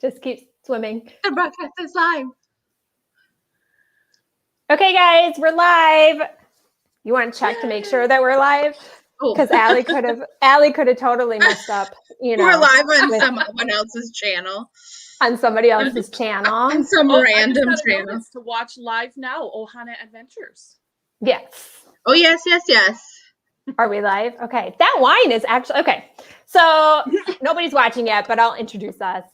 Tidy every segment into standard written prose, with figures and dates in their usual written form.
Just keep swimming. The broadcast is live. Okay, guys, we're live. You want to check to make sure that we're live? Because Allie could have totally messed up. You know, we're live on someone else's channel. On somebody else's channel. On some random channel. To watch live now, Ohana Adventures. Yes. Oh, yes. Are we live? Okay. That wine is actually okay. So nobody's watching yet, but I'll introduce us.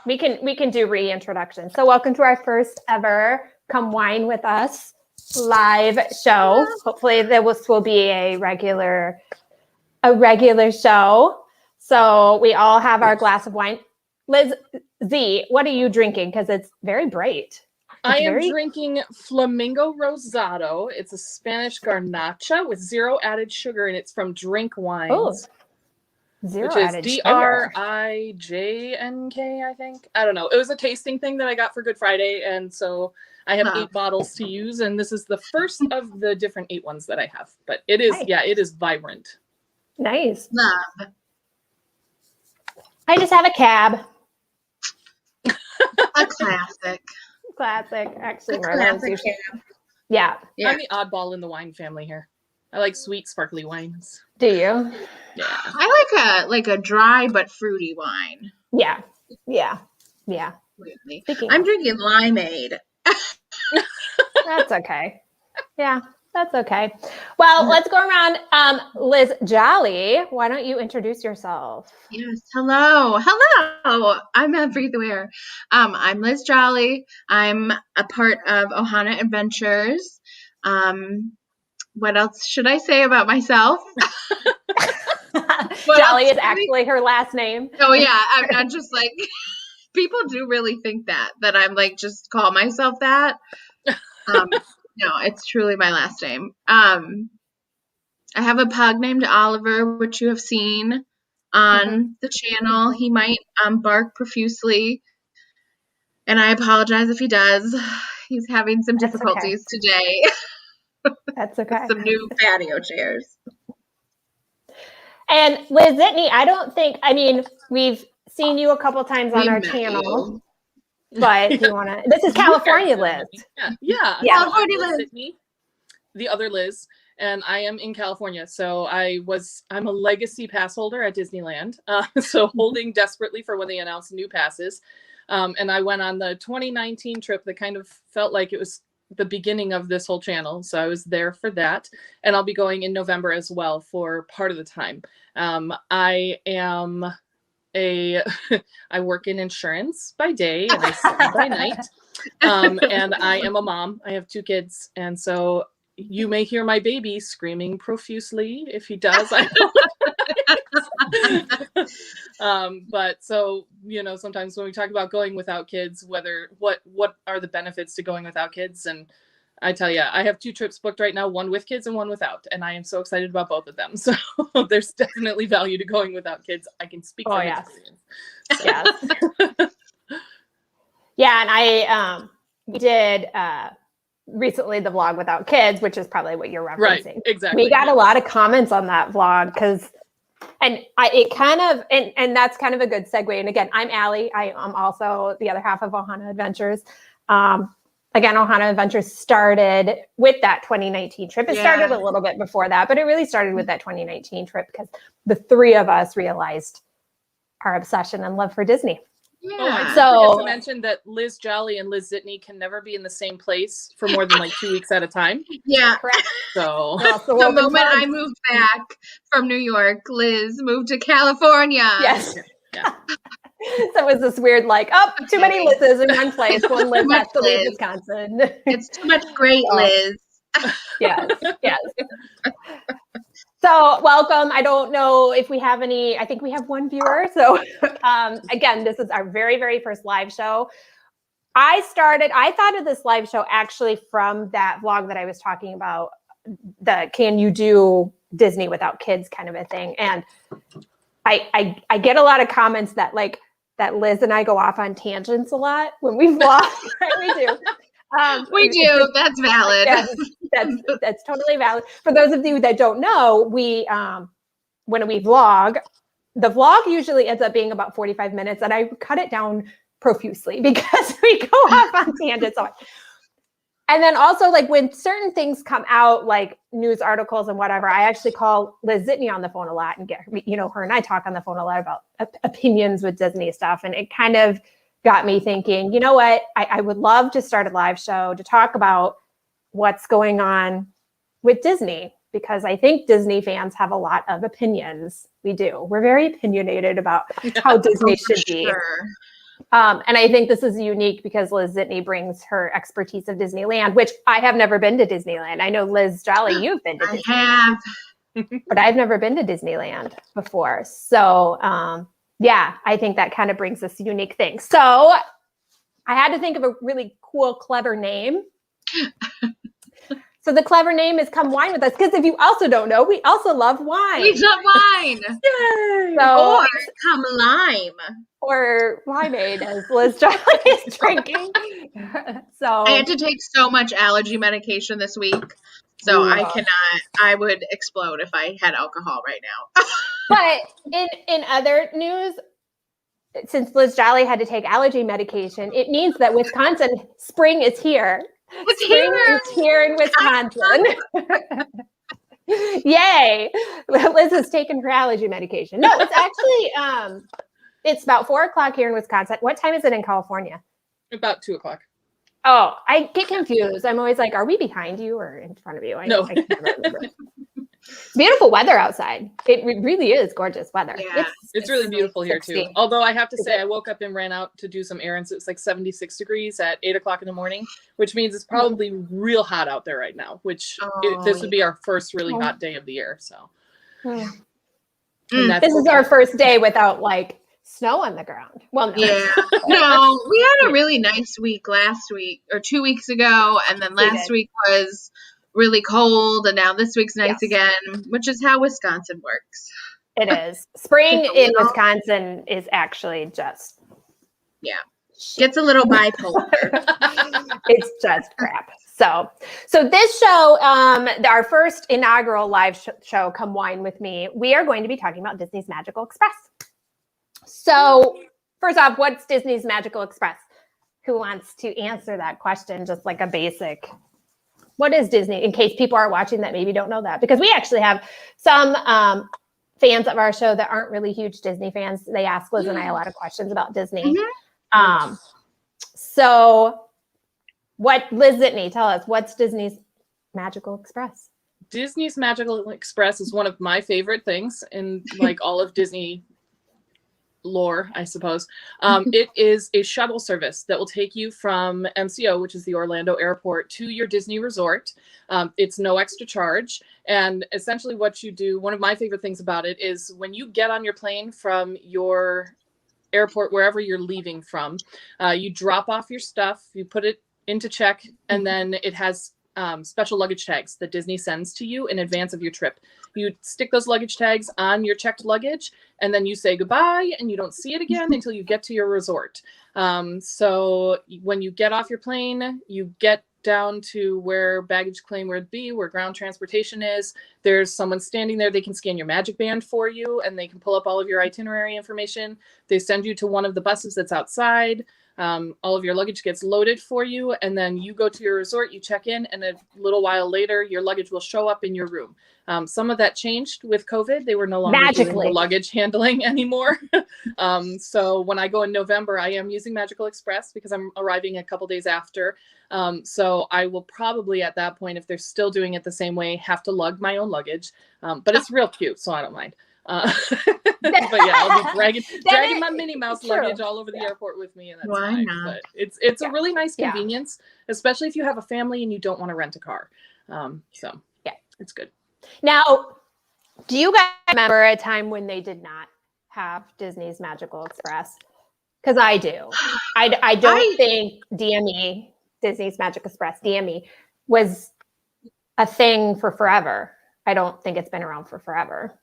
We can do reintroduction. So welcome to our first ever Come Wine With Us live show. Hopefully this will be a regular show. So we all have our glass of wine. Liz Z, what are you drinking? Because it's very bright. I am drinking Flamingo Rosado. It's a Spanish garnacha with 0 added sugar, and it's from Drink Wines. Oh, 0 added sugar. DRIJNK, I think. I don't know. It was a tasting thing that I got for Good Friday, and so I have 8 bottles to use, and this is the first of the different 8 ones that I have. But it is, it is vibrant. Nice. Love. I just have a cab. A classic. Actually. Yeah. I'm the oddball in the wine family here. I like sweet, sparkly wines. Do you? Yeah. I like a dry but fruity wine. Yeah. I'm drinking limeade. That's okay. Yeah, that's okay. Well, let's go around. Liz Jolly, why don't you introduce yourself? Yes. Hello. I'm everywhere. I'm Liz Jolly. I'm a part of Ohana Adventures. What else should I say about myself? Jolly is actually her last name. Oh yeah, I'm not just like people do really think that I'm like just call myself that. No, it's truly my last name. I have a pug named Oliver, which you have seen on the channel. He might bark profusely, and I apologize if he does. He's having some difficulties today. That's okay. Some new patio chairs. And Liz Zitney, we've seen you a couple times on our channel. But do you want to? This is California Liz. Yeah. California Liz. Sydney, the other Liz, and I am in California. So I'm a legacy pass holder at Disneyland. So holding desperately for when they announce new passes. And I went on the 2019 trip that kind of felt like it was the beginning of this whole channel. So I was there for that. And I'll be going in November as well for part of the time. I work in insurance by day and I sleep by night. And I am a mom. I have 2 kids. And so you may hear my baby screaming profusely. If he does, I know. But so, sometimes when we talk about going without kids, what are the benefits to going without kids? And I tell you, I have 2 trips booked right now, one with kids and one without. And I am so excited about both of them. So there's definitely value to going without kids. I can speak from experience. So. Yes. Yeah. And I did recently the vlog without kids, which is probably what you're referencing. Right, exactly. We got a lot of comments on that vlog and that's kind of a good segue. And again, I'm Allie. I am also the other half of Ohana Adventures. Again, Ohana Adventures started with that 2019 trip. It started a little bit before that, but it really started with that 2019 trip because the 3 of us realized our obsession and love for Disney. Yeah. I forget to mention that Liz Jolly and Liz Zitney can never be in the same place for more than 2 weeks at a time. Yeah. Correct. So the moment I moved back from New York, Liz moved to California. Yes. Yeah. So it was this weird, too many Liz's in one place. One Liz has to leave Wisconsin. It's too much great Liz. Yes. So welcome. I don't know if we have any, I think we have 1 viewer. So again, this is our very, very first live show. I thought of this live show actually from that vlog that I was talking about, the can you do Disney without kids kind of a thing. And I get a lot of comments that that Liz and I go off on tangents a lot when we vlog. Right? We do. We do. That's valid. Yes, that's totally valid. For those of you that don't know, we when we vlog, the vlog usually ends up being about 45 minutes, and I cut it down profusely because we go off on tangents so much. And then also, like, when certain things come out, like news articles and whatever, I actually call Liz Zitney on the phone a lot and get her, her and I talk on the phone a lot about opinions with Disney stuff. And it kind of got me thinking, you know what? I would love to start a live show to talk about what's going on with Disney, because I think Disney fans have a lot of opinions. We do. We're very opinionated about how Disney should be. Sure. And I think this is unique because Liz Zitney brings her expertise of Disneyland, which I have never been to Disneyland. I know, Liz Jolly, you've been to Disneyland. I have. But I've never been to Disneyland before. So, yeah, I think that kind of brings this unique thing. So I had to think of a really cool, clever name. So the clever name is Come Wine With Us, because if you also don't know, we also love wine. We love wine. Yay! So, Or come lime. or limeade, as Liz Jolly is drinking. So I had to take so much allergy medication this week. So I would explode if I had alcohol right now. but in other news, since Liz Jolly had to take allergy medication, it means that Wisconsin spring is here. It's Spring here. is here in Wisconsin. Yay. Liz has taken her allergy medication. No, it's actually it's about 4:00 here in Wisconsin. What time is it in California? About 2:00. Oh, I get confused. I'm always like, are we behind you or in front of you? No. I can never remember. It's beautiful weather outside. It really is gorgeous weather. Yeah. It's really beautiful here too. 60. Although I have to say, I woke up and ran out to do some errands. It was like 76 degrees at 8:00 in the morning, which means it's probably real hot out there right now, which this would be our first really hot day of the year. So Hmm. and that's This is our first day without like snow on the ground. Well, no. Yeah. No, we had a really nice week last week or 2 weeks ago. And then We last did. week was really cold. And now this week's nice Yes. again, which is how Wisconsin works. It is. Spring It's a in little- Wisconsin is actually just shit. Gets a little bipolar. It's just crap. So this show, our first inaugural live show, Come Wine With Me, we are going to be talking about Disney's Magical Express. So first off, what's Disney's Magical Express? Who wants to answer that question? Just like a basic, what is Disney? In case people are watching that maybe don't know that, because we actually have some fans of our show that aren't really huge Disney fans. They ask Liz and I a lot of questions about Disney. So what, Liz Zitney, tell us, what's Disney's Magical Express? Disney's Magical Express is one of my favorite things in like all of Disney lore, I suppose. It is a shuttle service that will take you from MCO, which is the Orlando airport, to your Disney resort. It's no extra charge. And essentially what you do, one of my favorite things about it is when you get on your plane from your airport, wherever you're leaving from, you drop off your stuff, you put it into check, and then it has special luggage tags that Disney sends to you in advance of your trip. You stick those luggage tags on your checked luggage, and then you say goodbye, and you don't see it again until you get to your resort. So when you get off your plane, you get down to where baggage claim would be, where ground transportation is. There's someone standing there. They can scan your magic band for you, and they can pull up all of your itinerary information. They send you to one of the buses that's outside. All of your luggage gets loaded for you, and then you go to your resort, you check in, and a little while later, your luggage will show up in your room. Some of that changed with COVID. They were no longer doing the luggage handling anymore. So when I go in November, I am using Magical Express because I'm arriving a couple days after. So I will probably at that point, if they're still doing it the same way, have to lug my own luggage. But it's real cute, so I don't mind. But yeah, I'll be dragging my Minnie Mouse luggage all over the airport with me, and that's Why fine. not? But it's a really nice convenience, especially if you have a family and you don't want to rent a car. So yeah, it's good. Now, do you guys remember a time when they did not have Disney's Magical Express? Because I do. I don't think DME, Disney's Magic Express, DME, was a thing for forever. I don't think it's been around for forever.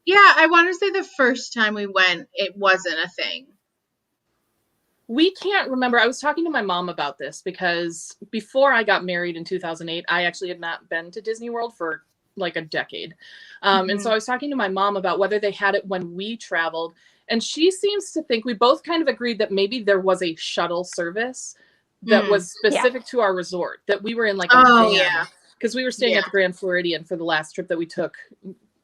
Yeah, I want to say the first time we went, it wasn't a thing. We can't remember. I was talking to my mom about this because before I got married in 2008, I actually had not been to Disney World for like a decade. And so I was talking to my mom about whether they had it when we traveled. And she seems to think, we both kind of agreed that maybe there was a shuttle service that was specific to our resort, that we were in like a van. Because we were staying at the Grand Floridian for the last trip that we took,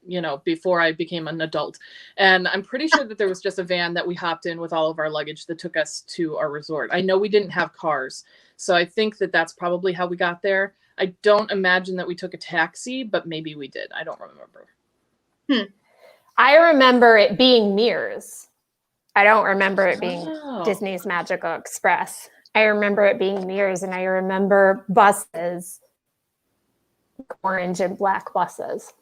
you know, before I became an adult. And I'm pretty sure that there was just a van that we hopped in with all of our luggage that took us to our resort. I know we didn't have cars, so I think that that's probably how we got there. I don't imagine that we took a taxi, but maybe we did. I don't remember. I remember it being Mears. I don't remember it being Disney's Magical Express. I remember it being Mears, and I remember buses, orange and black buses.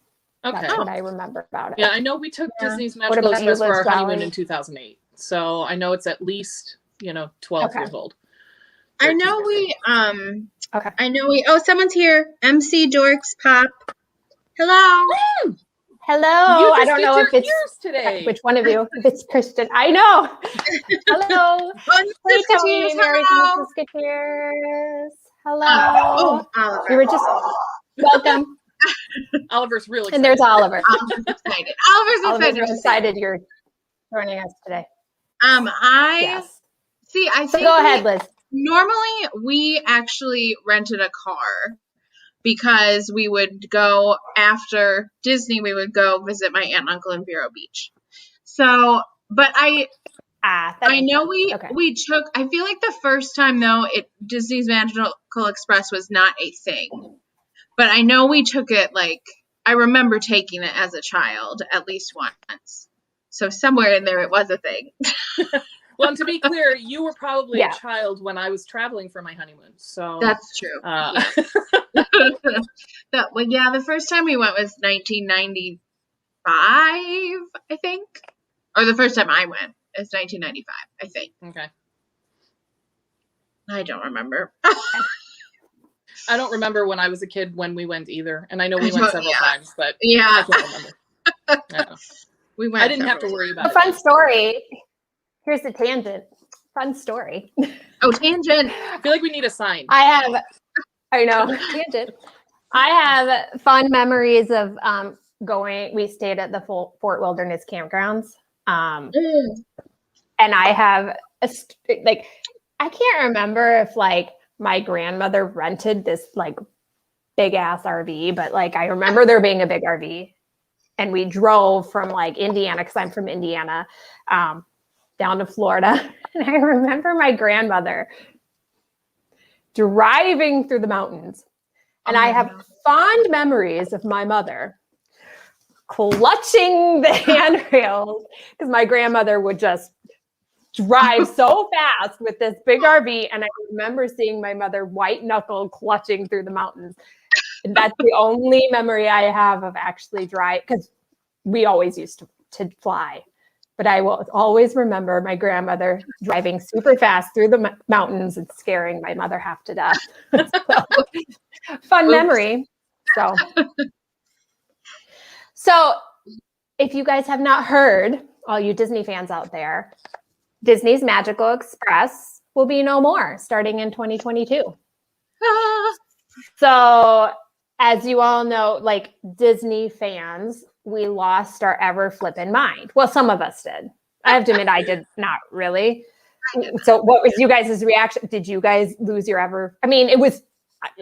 Okay. That's what I remember about it. Yeah, I know we took Disney's Magical about you, Express for our Liz honeymoon Dolly? in 2008. So I know it's at least, you know, 12 years old. I know 13 we, Okay. I know we, oh, someone's here. MC Dorks Pop. Hello. Hello. You I just don't did know your if it's ears today. which one of you. If it's Kristen. I know. Hello. Hey, Tony. Merry Hello. Musketeers. Hello. Oh, Oliver. We were just welcome. Oliver's really And there's Oliver. Oliver's excited. Oliver's Oliver's excited. really excited you're joining us today. Yes. I So think go ahead, Liz. normally we actually rented a car because we would go after Disney. We would go visit my aunt and uncle in Vero Beach. So, but I know we took. I feel like the first time though, Disney's Magical Express was not a thing. But I know we took it, like, I remember taking it as a child at least once. So somewhere in there it was a thing. Well, and to be clear, you were probably a child when I was traveling for my honeymoon. So that's true. The first time we went was 1995, I think. Or the first time I went is 1995, I think. Okay. I don't remember. I don't remember when I was a kid when we went either. And I know we went several times, but yeah. I can't remember. We went. I didn't have to worry about it. A fun story. Here's the tangent. Fun story. Oh, tangent. I feel like we need a sign. I know. Tangent. I have fun memories of going. We stayed at the Fort Wilderness campgrounds. And I have I can't remember if my grandmother rented this big ass RV, but I remember there being a big RV, and we drove from Indiana, because I'm from Indiana, down to Florida. And I remember my grandmother driving through the mountains. And I have fond memories of my mother clutching the handrails, because my grandmother would just drive so fast with this big RV. And I remember seeing my mother white knuckle clutching through the mountains. And that's the only memory I have of actually drive, because we always used to fly. But I will always remember my grandmother driving super fast through the mountains and scaring my mother half to death. Fun memory. So if you guys have not heard, all you Disney fans out there, Disney's Magical Express will be no more starting in 2022. So as you all know, Disney fans, we lost our ever flippin' mind. Well, some of us did. I have to admit, I did not really. So what was you guys' reaction? Did you guys lose your ever? I mean,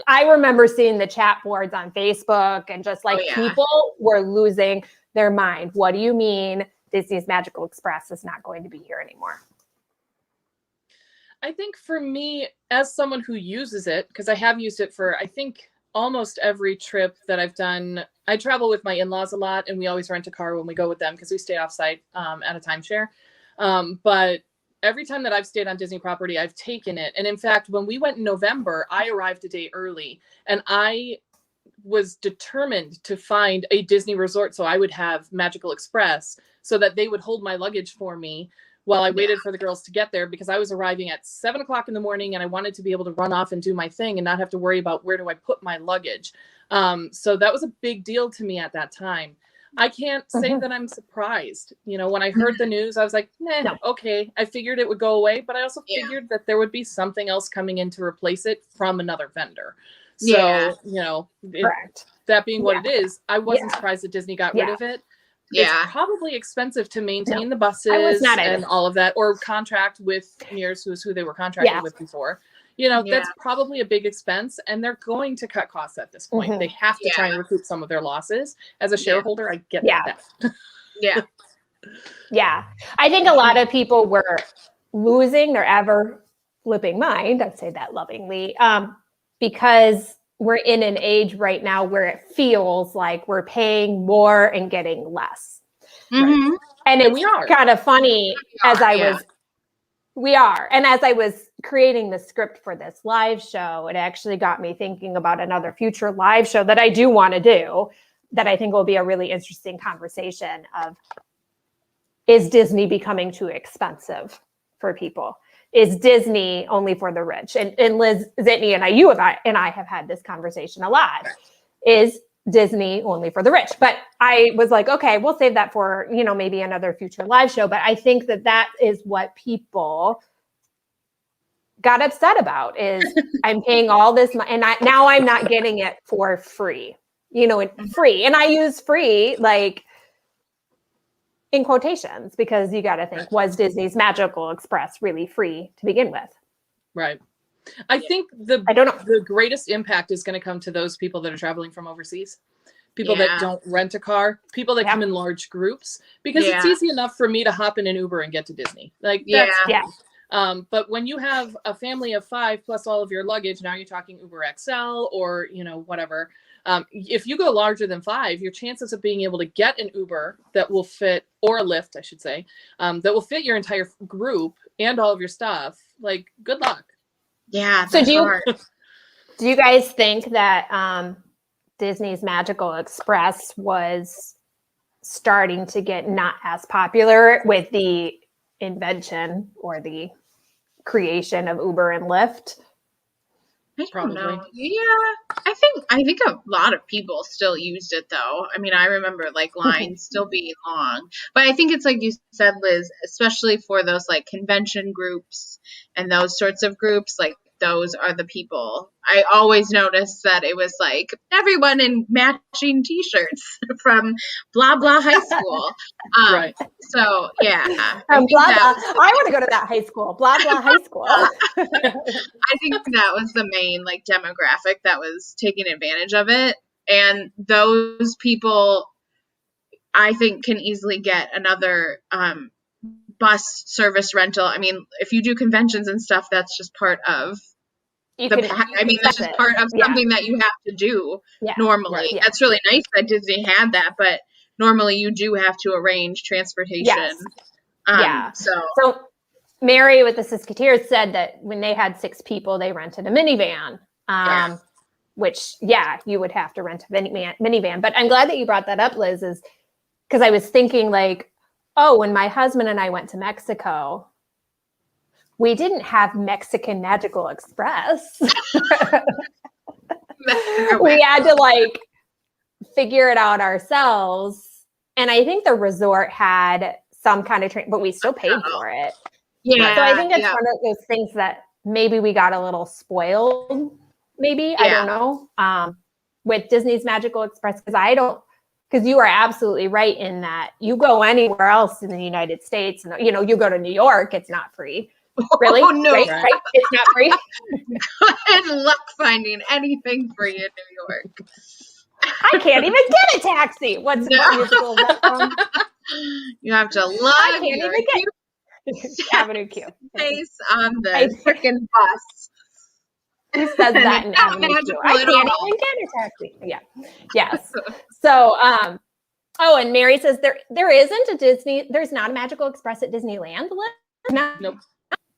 I remember seeing the chat boards on Facebook, and just people were losing their mind. What do you mean Disney's Magical Express is not going to be here anymore? I think for me, as someone who uses it, because I have used it for, I think, almost every trip that I've done. I travel with my in-laws a lot, and we always rent a car when we go with them because we stay off-site at a timeshare. But every time that I've stayed on Disney property, I've taken it. And in fact, when we went in November, I arrived a day early, and I was determined to find a Disney resort so I would have Magical Express, so that they would hold my luggage for me while I waited for the girls to get there, because I was arriving at 7:00 in the morning, and I wanted to be able to run off and do my thing and not have to worry about where do I put my luggage. So that was a big deal to me at that time. I can't say that I'm surprised. When I heard the news, I was like, okay. I figured it would go away, but I also figured that there would be something else coming in to replace it from another vendor. So, Correct. that being what it is, I wasn't Yeah. surprised that Disney got Yeah. rid of it. Yeah. It's probably expensive to maintain No, the buses I was not either. and all of that, or contract with Mears, who they were contracted Yeah. with before. You know, Yeah. that's probably a big expense, and they're going to cut costs at this point. Mhm. They have to try and recoup some of their losses. As a shareholder, I get Yeah. that. Yeah. Yeah. I think a lot of people were losing their ever flipping mind. I say that lovingly, because we're in an age right now where it feels like we're paying more and getting less. Mhm. And it's we are. kind of funny as I yeah. was, we are. And as I was creating the script for this live show, it actually got me thinking about another future live show that I do want to do that I think will be a really interesting conversation of, is Disney becoming too expensive for people? Is Disney only for the rich? And Liz Zitney and I have had this conversation a lot. Is Disney only for the rich? But I was like, okay, we'll save that for, maybe another future live show. But I think that is what people got upset about, is I'm paying all this money and now I'm not getting it for free, free. And I use free, like, in quotations, because you got to think, was Disney's Magical Express really free to begin with? Right. I think I don't know. the greatest impact is going to come to those people that are traveling from overseas, people that don't rent a car, people that come in large groups, because it's easy enough for me to hop in an Uber and get to Disney. Like, that's but when you have a family of 5 plus all of your luggage, now you're talking Uber XL or, whatever. If you go larger than 5, your chances of being able to get an Uber that will fit, or a Lyft, I should say, that will fit your entire group and all of your stuff, like, good luck. Yeah. So do you guys think that Disney's Magical Express was starting to get not as popular with the invention or the creation of Uber and Lyft? I don't Probably. know. Yeah, I think a lot of people still used it though. I mean, I remember like lines still being long, but I think it's like you said, Liz, especially for those like convention groups and those sorts of groups, like those are the people. I always noticed that it was like everyone in matching T-shirts from blah blah high school. Right. So yeah, I Blah, think blah. that I want to go to that high school. Blah blah high school. I think that was the main like demographic that was taking advantage of it. And those people, I think, can easily get another bus service rental. I mean, if you do conventions and stuff, that's just part of that's just part of something that you have to do normally. Right. Yeah. That's really nice that Disney had that, but normally you do have to arrange transportation. Yes. So Mary with the Siskiyous said that when they had 6 people, they rented a minivan, which, you would have to rent a minivan. But I'm glad that you brought that up, Liz, is because I was thinking like, when my husband and I went to Mexico, we didn't have Mexican Magical Express. We had to like figure it out ourselves. And I think the resort had some kind of train, but we still paid for it. Yeah. So I think it's one of those things that maybe we got a little spoiled, maybe, I don't know, with Disney's Magical Express, because you are absolutely right in that you go anywhere else in the United States and, you go to New York, it's not free. Really? Oh, no. Right? It's not free. Good luck finding anything free in New York. I can't even get a taxi. What musical is that from? You have to lug I can't your even get Avenue Q. face on the freaking bus. Who says that in Avenue Q? I can't even get a taxi. Yeah. Yes. So, and Mary says there isn't a Disney. There's not a Magical Express at Disneyland. Nope.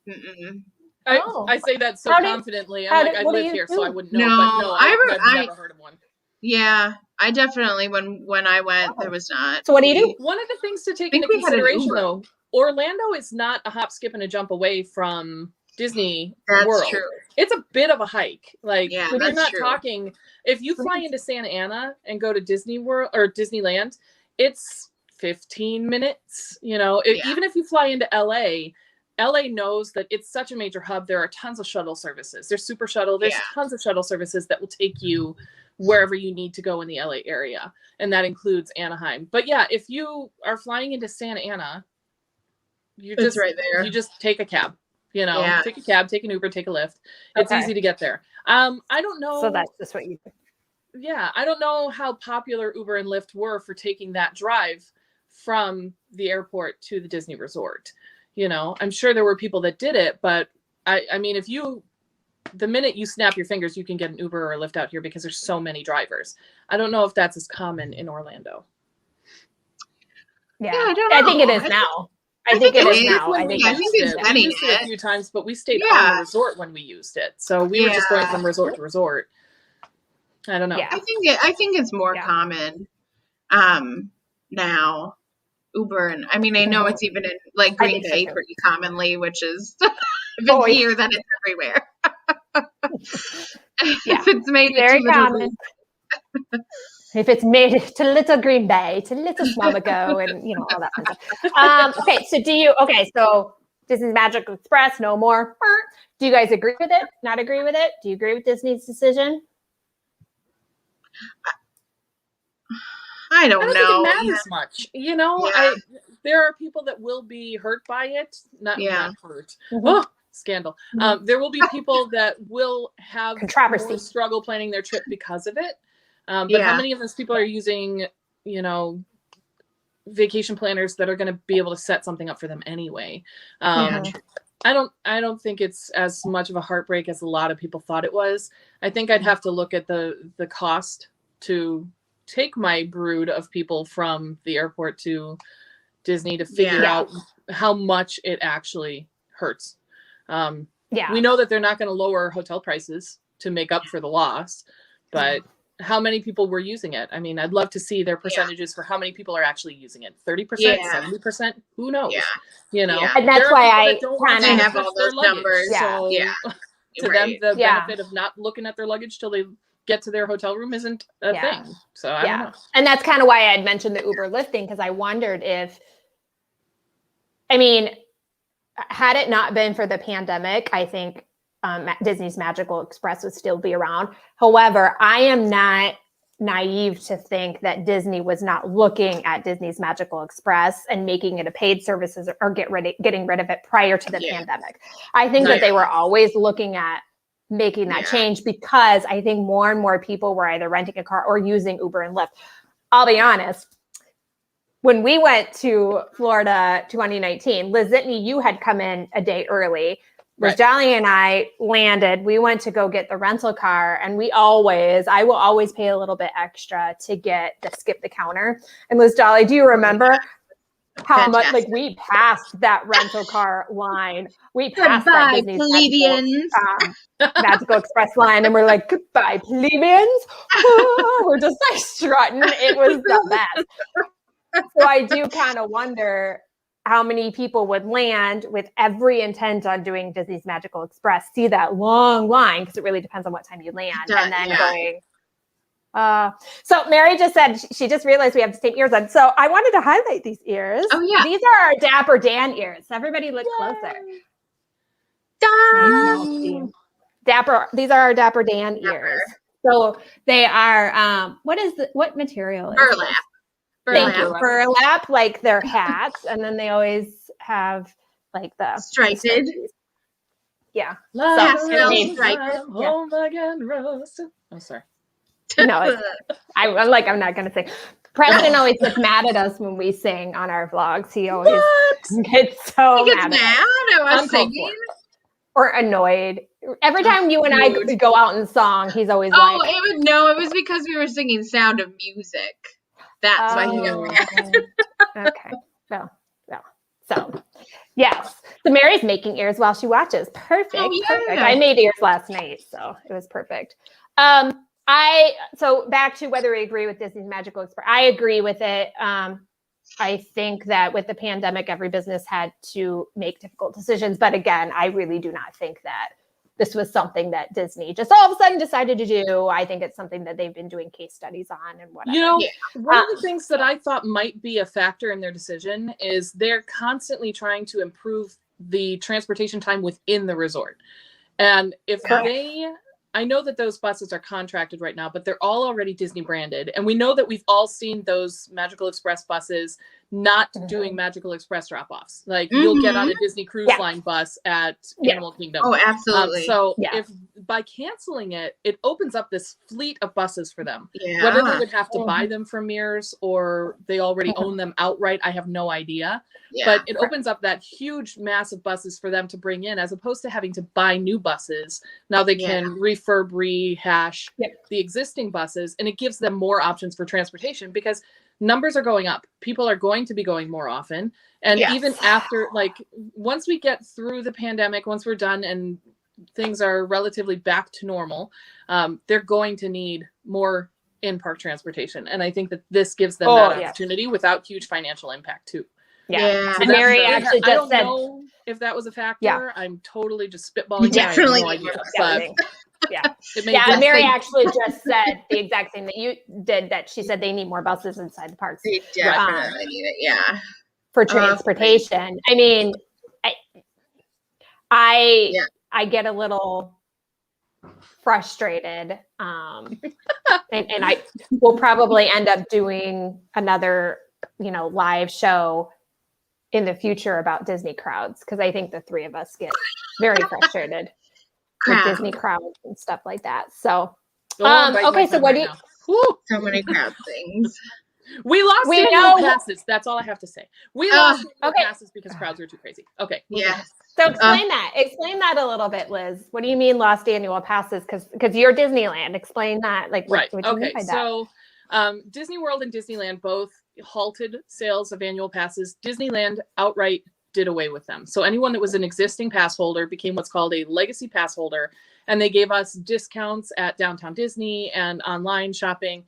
Mm-mm. I say that so confidently. I'm like, I live here, so I wouldn't know. No, but no, I've never heard of one. Yeah, I definitely, when I went, there was not. So what do you do? One of the things to take into consideration, though, Orlando is not a hop, skip, and a jump away from Disney World. True. It's a bit of a hike. Like, we're not true. talking, if you fly into Santa Ana and go to Disney World or Disneyland, it's 15 minutes. Even if you fly into LA knows that it's such a major hub. There are tons of shuttle services. There's Super Shuttle. There's tons of shuttle services that will take you wherever you need to go in the LA area. And that includes Anaheim. But yeah, if you are flying into Santa Ana, It's right there. You just take a cab, Yeah. take a cab, take an Uber, take a Lyft. It's Okay. easy to get there. I don't know. So that's just what you do. Yeah, I don't know how popular Uber and Lyft were for taking that drive from the airport to the Disney resort. I'm sure there were people that did it, but I mean, the minute you snap your fingers, you can get an Uber or a Lyft out here because there's so many drivers. I don't know if that's as common in Orlando. Yeah, I don't I know. think it is now. I think it is now. I think it's we getting used it a few times, but we stayed on Yeah. the resort when we used it. So we were just going from resort to resort. I don't know. Yeah. I think it's more common now. Uber, and I mean, I know it's even in like I Green think so, Bay too. pretty commonly, which is if it's here, then it's everywhere. Yeah. If it's made Very it to common. If it's made it to Little Green Bay, to Little Swamigo, and all that kind of stuff. Okay, so Disney's Magical Express, no more. Do you guys agree with it? Not agree with it? Do you agree with Disney's decision? I don't know. think it matters much. There are people that will be hurt by it. Not hurt. Mhm. Oh, scandal. There will be people that will have Controversy. more struggle planning their trip because of it. But how many of those people are using, vacation planners that are going to be able to set something up for them anyway? I don't think it's as much of a heartbreak as a lot of people thought it was. I think I'd have to look at the cost to take my brood of people from the airport to Disney to figure out how much it actually hurts. We know that they're not going to lower hotel prices to make up for the loss, but how many people were using it? I mean, I'd love to see their percentages for how many people are actually using it. 30%, 70%? Who knows? Yeah. And that's why I kind They of have all those numbers. So Yeah. to them, the benefit of not looking at their luggage till they get to their hotel room isn't a thing. So I don't know. And that's kind of why I had mentioned the Uber Lyft thing, because I wondered if, had it not been for the pandemic, I think Disney's Magical Express would still be around. However, I am not naive to think that Disney was not looking at Disney's Magical Express and making it a paid services or getting rid of it prior to the pandemic. I think that they were always looking at making that change, because I think more and more people were either renting a car or using Uber and Lyft. I'll be honest. When we went to Florida 2019, Liz Zitney, you had come in a day early. Liz Jolly and I landed. We went to go get the rental car, and I will always pay a little bit extra to skip the counter. And Liz Jolly, do you remember how much we passed that rental car line? We passed that Disney's Magical Express line, and we're like, goodbye, plebeians. We're just like strutting. It was the best. So I do kind of wonder how many people would land with every intent on doing Disney's Magical Express, see that long line, because it really depends on what time you land, and then going. So Mary just said she just realized we have the same ears on. So I wanted to highlight these ears. Oh yeah, these are our Dapper Dan ears. Everybody look closer. Nice. Dapper. These are our Dapper Dan ears. So they are. What material? Burlap. Thank you. Burlap, like their hats, and then they always have like the striped. Yeah. Home again, roast. Oh, sorry. No, I'm not gonna sing. Preston always gets mad at us when we sing on our vlogs. He always gets so mad. I was singing. Or annoyed. Every time you and I go out and song, he's always like, it was because we were singing Sound of Music. That's why he got mad. Okay. So yes. So Mary's making ears while she watches. Perfect. Perfect. I made ears last night, so it was perfect. So back to whether we agree with Disney's Magical Express. I agree with it. I think that with the pandemic, every business had to make difficult decisions. But again, I really do not think that this was something that Disney just all of a sudden decided to do. I think it's something that they've been doing case studies on and whatever. One of the things that I thought might be a factor in their decision is they're constantly trying to improve the transportation time within the resort. And if they I know that those buses are contracted right now, but they're all already Disney branded. And we know that we've all seen those Magical Express buses not doing Magical Express drop-offs. Like you'll get on a Disney Cruise Line bus at Animal Kingdom. Oh, absolutely. So if by canceling it, it opens up this fleet of buses for them. Yeah. Whether they would have to buy them from Mears or they already own them outright, I have no idea. Yeah. But it opens up that huge mass of buses for them to bring in, as opposed to having to buy new buses. Now they can refurb, rehash the existing buses, and it gives them more options for transportation because numbers are going up. People are going to be going more often. And even after, like, once we get through the pandemic, once we're done and things are relatively back to normal, they're going to need more in-park transportation. And I think that this gives them that opportunity without huge financial impact too. Yeah. So And Mary actually I just don't said, know if that was a factor. Yeah. I'm totally just spitballing. Definitely. I have no idea. But it made yeah, sense. Mary actually just said the exact thing that you did, that she said they need more buses inside the parks. They definitely need it, yeah. For transportation. I mean, I get a little frustrated. And I will probably end up doing another, live show in the future about Disney crowds, because I think the three of us get very frustrated with Disney crowds and stuff like that. So, okay, so what do you? So many crowd things. We lost annual passes. That's all I have to say. We lost annual passes because crowds were too crazy. Okay. Yes. So explain that. Explain that a little bit, Liz. What do you mean lost annual passes? Because you're Disneyland. Explain that. Like, what do you mean by that? So Disney World and Disneyland both halted sales of annual passes. Disneyland outright did away with them. So anyone that was an existing pass holder became what's called a legacy pass holder. And they gave us discounts at Downtown Disney and online shopping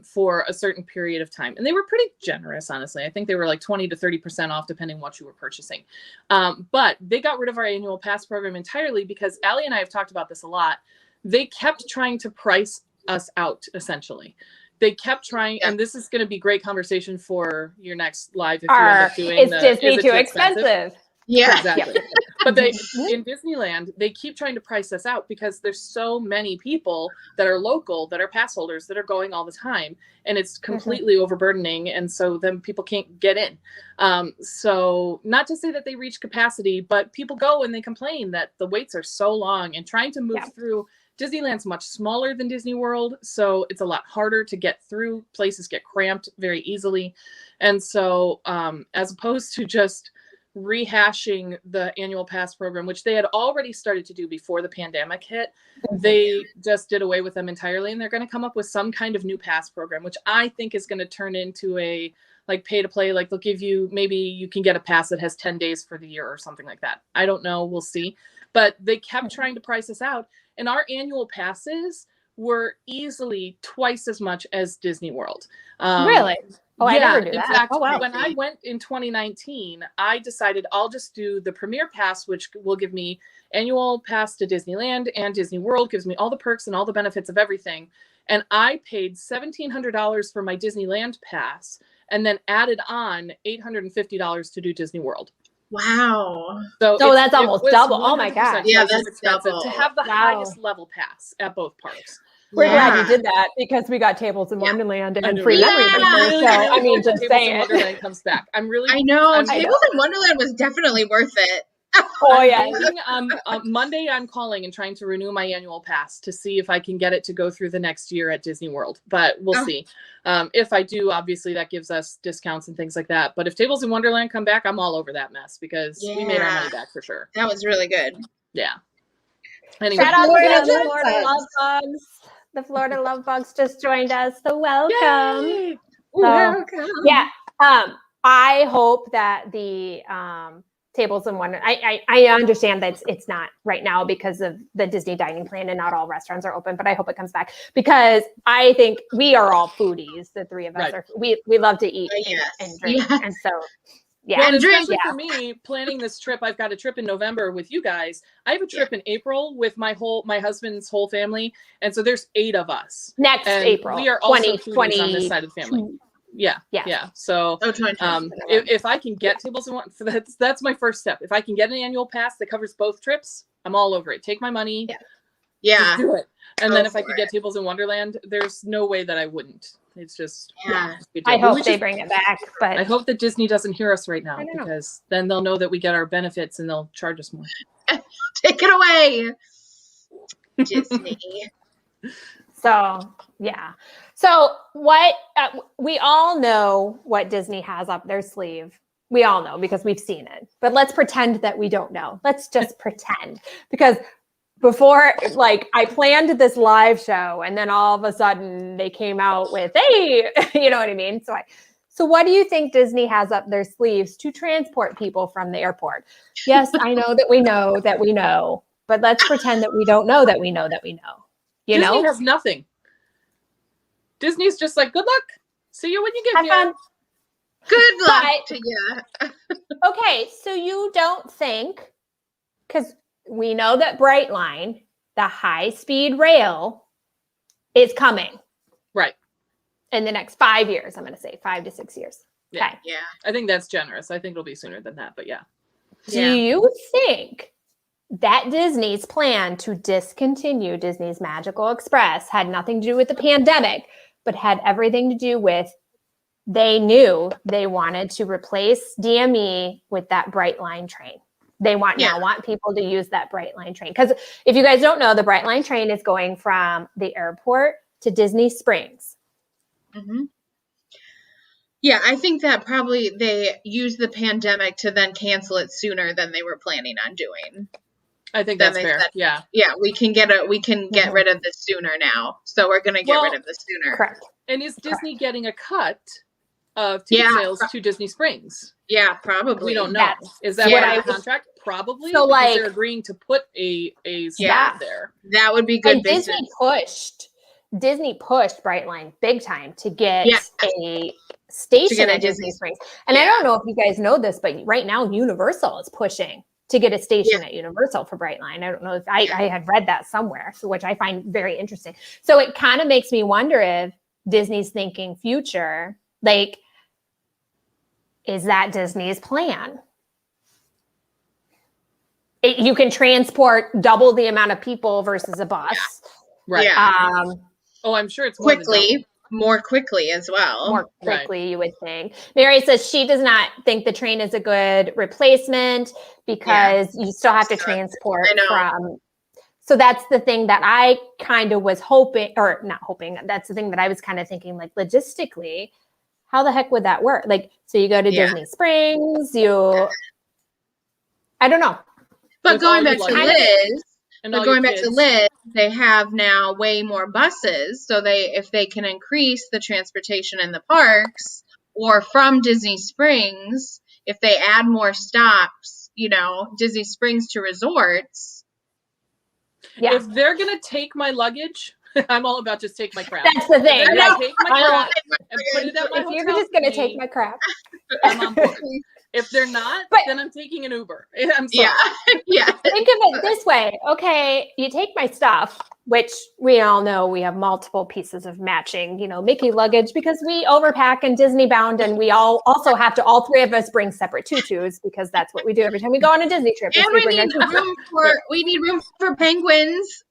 for a certain period of time. And they were pretty generous, honestly. I think they were like 20 to 30% off, depending what you were purchasing. But they got rid of our annual pass program entirely because Allie and I have talked about this a lot. They kept trying to price us out, essentially. They kept trying, and this is going to be great conversation for your next live if you end up doing Is Disney too expensive? Yeah. Exactly. But in Disneyland, they keep trying to price us out because there's so many people that are local, that are pass holders, that are going all the time. And it's completely overburdening. And so then people can't get in. So not to say that they reach capacity, but people go and they complain that the waits are so long, and trying to move through. Disneyland's much smaller than Disney World, so it's a lot harder to get through. Places get cramped very easily. And so as opposed to just rehashing the annual pass program, which they had already started to do before the pandemic hit, they just did away with them entirely. And they're going to come up with some kind of new pass program, which I think is going to turn into a like pay to play. Like they'll give you, maybe you can get a pass that has 10 days for the year or something like that. I don't know. We'll see. But they kept trying to price us out. And our annual passes were easily twice as much as Disney World. Really? Oh, I never knew that. In fact, oh, wow. When I went in 2019, I decided I'll just do the Premier Pass, which will give me annual pass to Disneyland and Disney World, gives me all the perks and all the benefits of everything. And I paid $1,700 for my Disneyland pass and then added on $850 to do Disney World. Wow. So that's almost double. Oh my God. Yeah, that's double. To have the highest level pass at both parks. We're glad you did that because we got Tables in Wonderland and free memory maker. So I mean, just saying. Wonderland comes back. I know. Tables in Wonderland was definitely worth it. Oh yeah. Monday I'm calling and trying to renew my annual pass to see if I can get it to go through the next year at Disney World, but we'll see. If I do, obviously that gives us discounts and things like that. But if Tables in Wonderland come back, I'm all over that mess because we made our money back for sure. That was really good. Yeah. Anyway, shout out to the Florida Love Bugs. The Florida Love Bugs just joined us. So welcome. Yay! Welcome. Yeah. I hope that the Tables in Wonderland. I understand that it's not right now because of the Disney dining plan and not all restaurants are open, but I hope it comes back because I think we are all foodies. The three of us are. We love to eat and drink, and so Well, and especially for me, planning this trip, I've got a trip in November with you guys. I have a trip in April with my husband's whole family, and so there's 8 of us. Next April, we are also foodies on this side of the family. Yeah. So, if I can get Tables in Wonderland, that's my first step. If I can get an annual pass that covers both trips, I'm all over it. Take my money, Yeah. Just do it. And Go then if I for could get Tables in Wonderland, there's no way that I wouldn't. It's just Yeah. good deal. I But hope we they just- bring it back, but I hope that Disney doesn't hear us right now, I don't know. because then they'll know that we get our benefits and they'll charge us more. Take it away, Disney. so yeah. So what we all know what Disney has up their sleeve. We all know because we've seen it. But let's pretend that we don't know. Let's just pretend, because before, like, I planned this live show and then all of a sudden they came out with, hey, you know what I mean? So what do you think Disney has up their sleeves to transport people from the airport? Yes, I know that we know that we know, but let's pretend that we don't know that we know that we know. You Disney know? has nothing. Disney's just like, good luck. See you when you get Have here. fun. Good luck But- to you. Okay, so you don't think, because we know that Brightline, the high-speed rail, is coming Right. in the next 5 years. I'm going to say 5 to 6 years. Yeah. Okay. Yeah. I think that's generous. I think it'll be sooner than that, but yeah. Do you think that Disney's plan to discontinue Disney's Magical Express had nothing to do with the pandemic, but had everything to do with they knew they wanted to replace DME with that Brightline train? They want people to use that Brightline train. Because if you guys don't know, the Brightline train is going from the airport to Disney Springs. Mm-hmm. Yeah, I think that probably they used the pandemic to then cancel it sooner than they were planning on doing. I think Then that's they fair. said, Yeah. Yeah, we can get Mhm. rid of this sooner now. So we're gonna get rid of this sooner. Correct. And is Disney getting a cut of ticket Yeah. sales to Disney Springs? Yeah, probably. We don't know. That's Is that what part I of the was- contract? Probably. So, because like- they're agreeing to put a Yeah. spot there. That would be good And business. Disney pushed Brightline big time to get Yes. a station get a at Disney Disney- Springs. And I don't know if you guys know this, but right now Universal is pushing to get a station at Universal for Brightline. I don't know if I had read that somewhere, so which I find very interesting. So it kind of makes me wonder if Disney's thinking future, like, is that Disney's plan? You can transport double the amount of people versus a bus. Right. Yeah. Oh, I'm sure it's more than double. More quickly as well. More quickly, you would think. Mary says she does not think the train is a good replacement because you still have to transport I know. from. So that's the thing that I kind of was hoping, or not hoping, that's the thing that I was kind of thinking, like, logistically, how the heck would that work? Like, so you go to Yeah. Disney Springs, I don't know. But With going all back your to luggage. Liz, And but all your going back to kids. Liz, they have now way more buses. So if they can increase the transportation in the parks or from Disney Springs, if they add more stops, Disney Springs to resorts. Yeah, If they're gonna take my luggage, I'm all about just take my crap. that's the thing. They're I know. gonna take my I know. crap and put it at my If you're hotel just going to for take me, my crap. I'm on board. If they're not, But- then I'm taking an Uber. I'm sorry. Yeah. Yeah. Think of it this way. Okay, you take my stuff, which we all know we have multiple pieces of matching, Mickey luggage because we overpack and Disney bound, and we also have to, all three of us bring separate tutus because that's what we do every time we go on a Disney trip. is And we bring our need tutu. room for penguins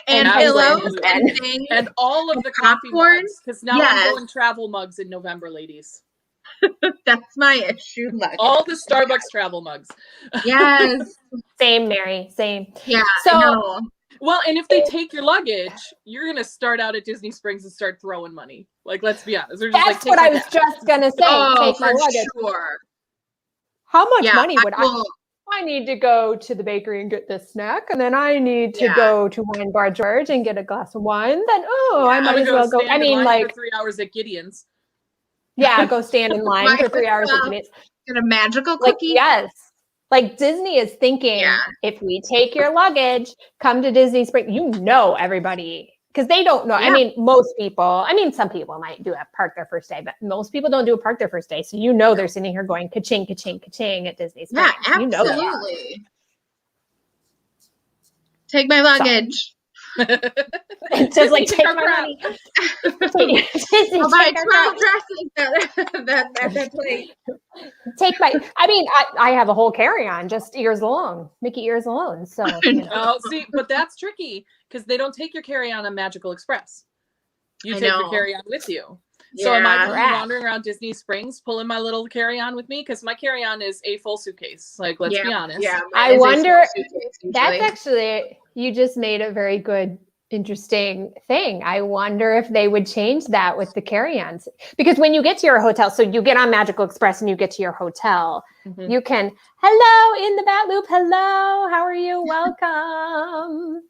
and And pillows penguins and things. And all of the coffee Popcorn? mugs, because now Yes. I'm going travel mugs in November, ladies. That's my issue. Look. All the Starbucks travel mugs. Yes. Same, Mary, same. Yeah. So- I know. Well, and if they take your luggage, you're gonna start out at Disney Springs and start throwing money. Like, let's be honest. They're just That's like, what take I my was cash. just going to say. Take my for luggage. sure. How much Yeah. money would will- I need to go to the bakery and get this snack, and then I need to Yeah. go to Wine Bar George and get a glass of wine. Then, I I'm might gonna as well go. stand I in mean, line like, for 3 hours at Gideon's. yeah, go stand in line for Might 3 as hours. well. Get a magical Like, cookie. yes. Like Disney is thinking, Yeah. if we take your luggage, come to Disney Springs, everybody, because they don't know. I Yeah. mean, most people, some people might do a park their first day, but most people don't do a park their first day. So they're sitting here going ka-ching, ka-ching, ka-ching at Disney Springs. Yeah, You know that. absolutely. Take my luggage. It's just like, Disney, take our my crap. money. Disney, I'll buy take our 12 crap. dresses that plate. Take my, I mean, I have a whole carry-on, just ears alone, Mickey ears alone. So, you know. Oh, see, but that's tricky because they don't take your carry-on on Magical Express. You I take your know. carry-on with you. So am I going to be Correct. wandering around Disney Springs pulling my little carry-on with me? Because my carry-on is a full suitcase. Like, let's be honest. Yeah, I mine is a wonder- small suitcase That's usually. actually, you just made a very good, interesting thing. I wonder if they would change that with the carry-ons. Because when you get to your hotel, so you get on Magical Express and you get to your hotel, Mhm. you can, hello, in the Bat Loop, hello, how are you? Welcome.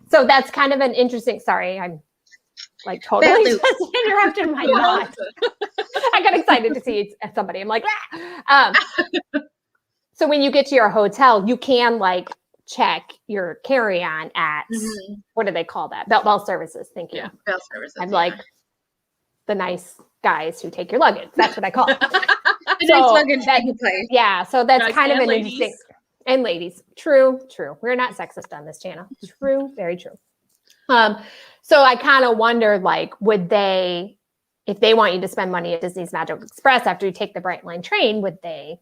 So that's kind of an interesting, sorry, I'm like totally Bat Loop. just interrupted my thought. I got excited to see somebody. I'm like, ah. So when you get to your hotel, you can like check your carry-on at Mhm. what do they call that? Bell services. Thank you. Yeah. Bell services. I'm yeah. like the nice guys who take your luggage. That's what I call it. a nice so luggage that- taking place. Yeah. So that's Guys kind of and an ladies. interesting. And ladies, true. We're not sexist on this channel. True, very true. So I kind of wonder, like, would they, if they want you to spend money at Disney's Magical Express after you take the Brightline train, would they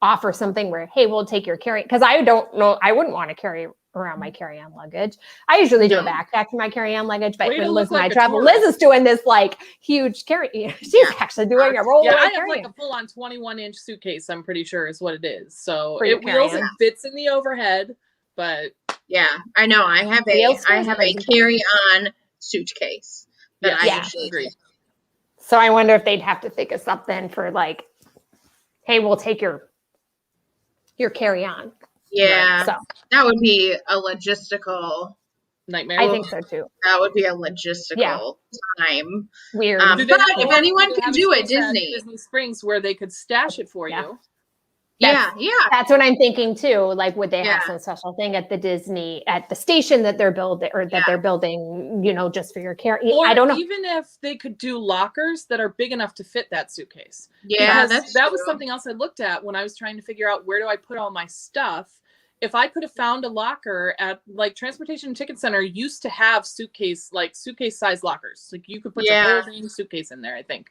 offer something where, hey, we'll take your carry? Because I don't know, I wouldn't want to carry around my carry-on luggage. I usually do a No. backpack for my carry-on luggage, but Way to when look Liz and I like a travel, tourist. Liz is doing this like huge carry. She's actually doing a roll. Yeah, I have like a full-on 21-inch suitcase, I'm pretty sure is what it is. So For your it wheels and carry-on. fits in the overhead, but Yeah, I know. I have Wheels a is crazy. carry-on suitcase that I yes, Yeah. usually agreed. take. So I wonder if they'd have to think of something for like, hey, we'll take your carry-on. Yeah, So that would be a logistical. Nightmare. I think so too. That would be a logistical Yeah. time. Weird. Um, Do they but have- if or anyone do they can have a do it, space at Disney. Disney Springs where they could stash it for Yeah. you. Yeah, yeah. That's what I'm thinking too. Like, would they have Yeah. some special thing at the Disney, at the station that they're building, or that Yeah. they're building, you know, just for your carry? Or I don't know. even if they could do lockers that are big enough to fit that suitcase. Yeah, Because that was something else I looked at when I was trying to figure out where do I put all my stuff. If I could have found a locker at like Transportation Ticket Center used to have suitcase size lockers. Like you could put Yeah. your whole dang suitcase in there, I think.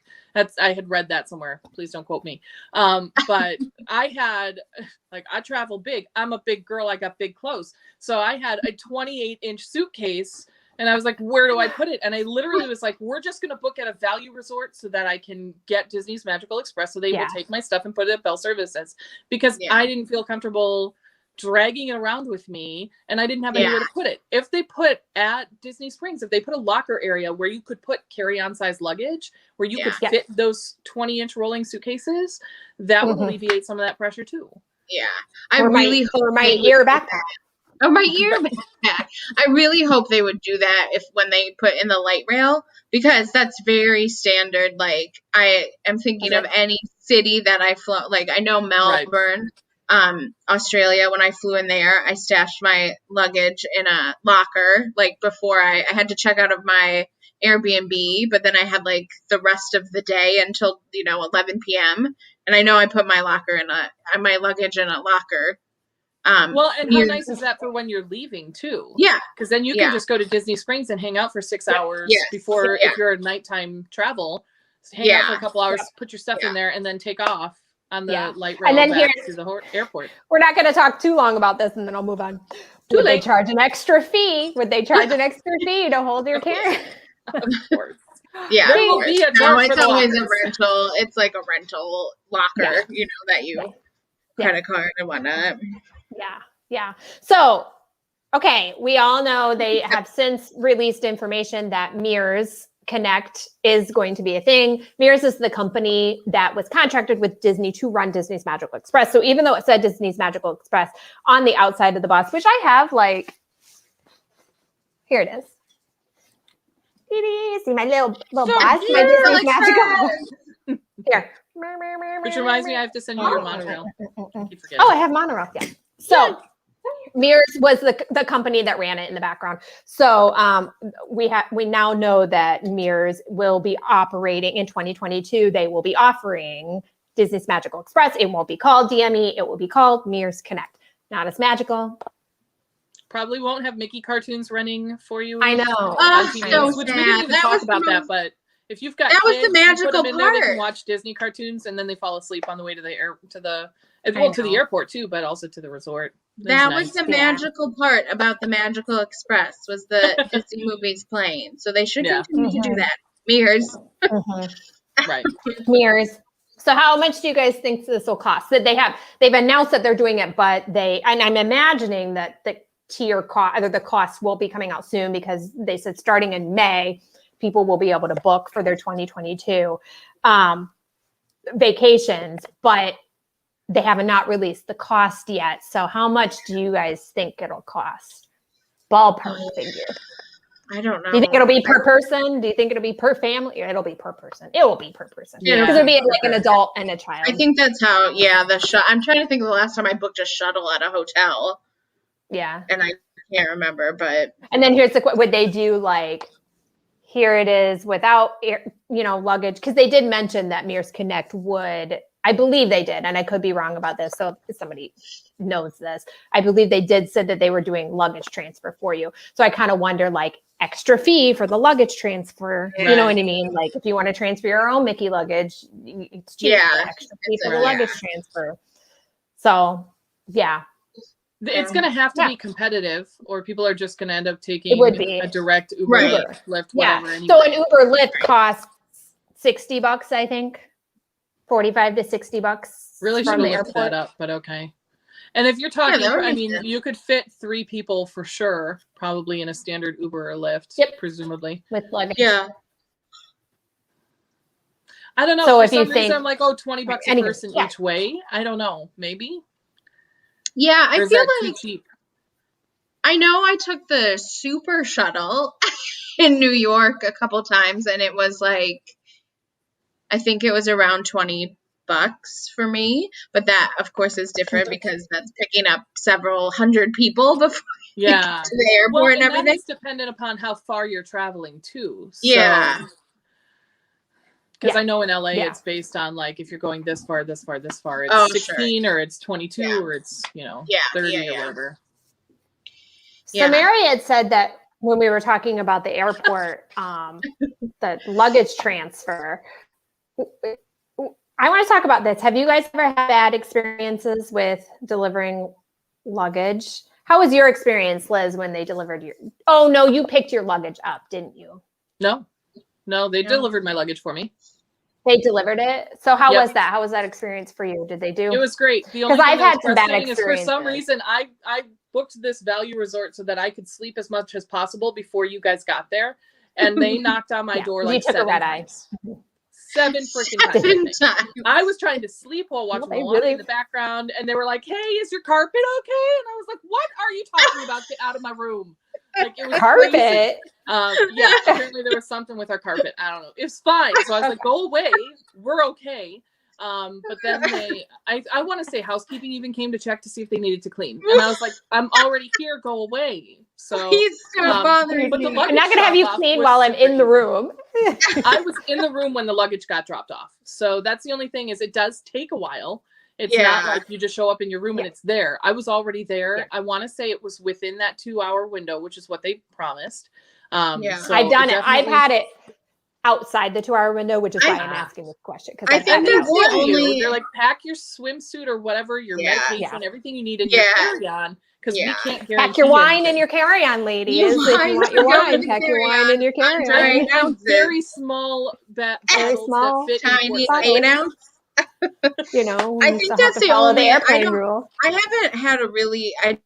I had read that somewhere. Please don't quote me. But I had I travel big. I'm a big girl. I got big clothes. So I had a 28-inch suitcase and I was like, where do I put it? And I literally was like, we're just going to book at a value resort so that I can get Disney's Magical Express. So they Yeah. will take my stuff and put it at Bell Services because Yeah. I didn't feel comfortable dragging it around with me and I didn't have Yeah. anywhere to put it. If they put at Disney Springs, if they put a locker area where you could put carry-on size luggage, where you Yeah. could Yeah. fit those 20-inch rolling suitcases, that would Mhm. alleviate some of that pressure too. Yeah, I Or really my, hope or my they would ear do backpack. that. Oh, my ear backpack. I really hope they would do that when they put in the light rail because that's very standard. Like I am thinking Is of it? any city that I flew. Like I know Melbourne, Australia. When I flew in there, I stashed my luggage in a locker. Like before, I had to check out of my Airbnb, but then I had like the rest of the day until 11 p.m. And I know I put my my luggage in a locker. Well, and how near- nice is that for when you're leaving too? Yeah, Because then you Yeah. can just go to Disney Springs and hang out for 6 Yeah. hours Yes. before, Yeah. if you're a nighttime travel, hang out for a Yeah. couple hours, put your stuff Yeah. in there, and then take off on the Yeah. light rail And then back here's- to the airport. We're not going to talk too long about this, and then I'll move on. Too Would they late. charge an extra fee? Would they charge an extra fee to hold your carry? Of course. yeah. There of will course. be a No, charge for it's the always a lockers. rental. It's like a rental locker, Yeah. that you Yeah. credit card and whatnot. Yeah. So, okay, we all know they have since released information that Mears Connect is going to be a thing. Mears is the company that was contracted with Disney to run Disney's Magical Express. So even though it said Disney's Magical Express on the outside of the bus, which I have, here it is. See my little bus, my Disney's Magical. Here. Which reminds me, I have to send you your monorail. I keep forgetting. Oh, I have monorail. Yeah. So Mears was the company that ran it in the background. So we now know that Mears will be operating in 2022. They will be offering Disney's Magical Express. It won't be called DME. It will be called Mears Connect. Not as magical, probably won't have Mickey cartoons running for you. I know. Oh, on TV, so which we didn't sad. even That talk was the about that, most- but if you've got That was kids, the you put magical them in there, they can part. watch Disney cartoons, and then they fall asleep on the way to the to the know. airport too, but also to the resort. It's That nice. was the Yeah. magical part about the Magical Express was the Disney movies playing. So they should Yeah. continue to do Mhm. that. Mirrors. Mhm. Right. Mirrors. So how much do you guys think this will cost? That they've announced that they're doing it, but and I'm imagining that the tier cost, or the cost will be coming out soon, because they said starting in May, people will be able to book for their 2022 vacations, but they have not released the cost yet. So how much do you guys think it'll cost? Ballpark figure. I don't know. Do you think it'll be per person? Do you think it'll be per family? It'll be per person. It will be per person. Yeah. Because it'll be like an adult and a child. I think that's how, I'm trying to think of the last time I booked a shuttle at a hotel, Yeah. and I can't remember, but And then here's would they do like, here it is without, luggage? Because they did mention that Mears Connect would, I believe they did, and I could be wrong about this, so if somebody knows this, I believe they did said that they were doing luggage transfer for you. So I kind of wonder, like, extra fee for the luggage transfer. You know what I mean? Like, if you want to transfer your own Mickey luggage, it's cheap. Yeah, Extra fee for the right. luggage transfer. So, yeah. It's going to have to Yeah. be competitive, or people are just going to end up taking would be. a direct Uber, Right. Lyft, Yeah. whatever. So Anyway. an Uber Lyft costs $60, I think. $45 to $60. Really should from have the looked that airport. up, but okay. And if you're talking, that would I make mean, sense. you could fit 3 people for sure, probably in a standard Uber or Lyft, Yep. presumably. With luggage. yeah. I don't know. So For if you some reason, think- I'm like, $20 a Anyway, person yeah. each way. I don't know. Maybe. Yeah, Or I is feel that like too cheap? I know I took the super shuttle in New York a couple times, and it was like, I think it was around $20 for me, but that of course is different because that's picking up several hundred people before you Yeah. get to the airport Well, and and that everything. is dependent upon how far you're traveling too. Yeah. Because Yeah. I know in LA Yeah. it's based on like if you're going this far, it's Oh, sure. 16 or it's 22 Yeah. or it's 30 Yeah, or yeah. whatever. So Yeah. Mary had said that when we were talking about the airport, the luggage transfer. I want to talk about this. Have you guys ever had bad experiences with delivering luggage? How was your experience, Liz, when they delivered your? Oh no, you picked your luggage up, didn't you? No, they No. delivered my luggage for me. They delivered it. So how Yep. was that? How was that experience for you? Did they do? It was great. The only 'Cause thing I've that was had some bad frustrating is for some experiences. reason I booked this value resort so that I could sleep as much as possible before you guys got there, and they knocked on my Yeah, door you like took a 7 red eye. times. 7 freaking times. I Seven think. times. I was trying to sleep while watching they Moana really- in the background, and they were like, "Hey, is your carpet okay?" And I was like, "What are you talking about? Get out of my room!" Like it was crazy. Carpet. Yeah, apparently there was something with our carpet. I don't know. It's fine. So I was like, "Go away. We're okay." But then I want to say housekeeping even came to check to see if they needed to clean, and I was like, "I'm already here. Go away." So He's so bothering but the you. luggage I'm not gonna have you drop-off clean was while I'm super in the easy. room. I was in the room when the luggage got dropped off. So that's the only thing is it does take a while. It's not Yeah. like you just show up in your room and it's there. I was already there. Yeah. I want to say it was within that 2-hour window, which is what they promised. Yeah. So I've done it. I've definitely- had it outside the 2-hour window, which is why I'm I- asking this question. Because I think And they that's the warn you. only- They're like, pack your swimsuit or whatever, your Yeah. medication, everything you need in your Yeah. carry-on, because Yeah. we can't guarantee pack your wine anything. in your carry-on, ladies. You If you want your wine wine, pack your wine in your carry-on. carry-on. Andre. And very small Very bottles small, that fit in Tiny quart size. 8-ounce. You know, I we think still have that's to the follow only- the I airplane don't- rule. I haven't had a really I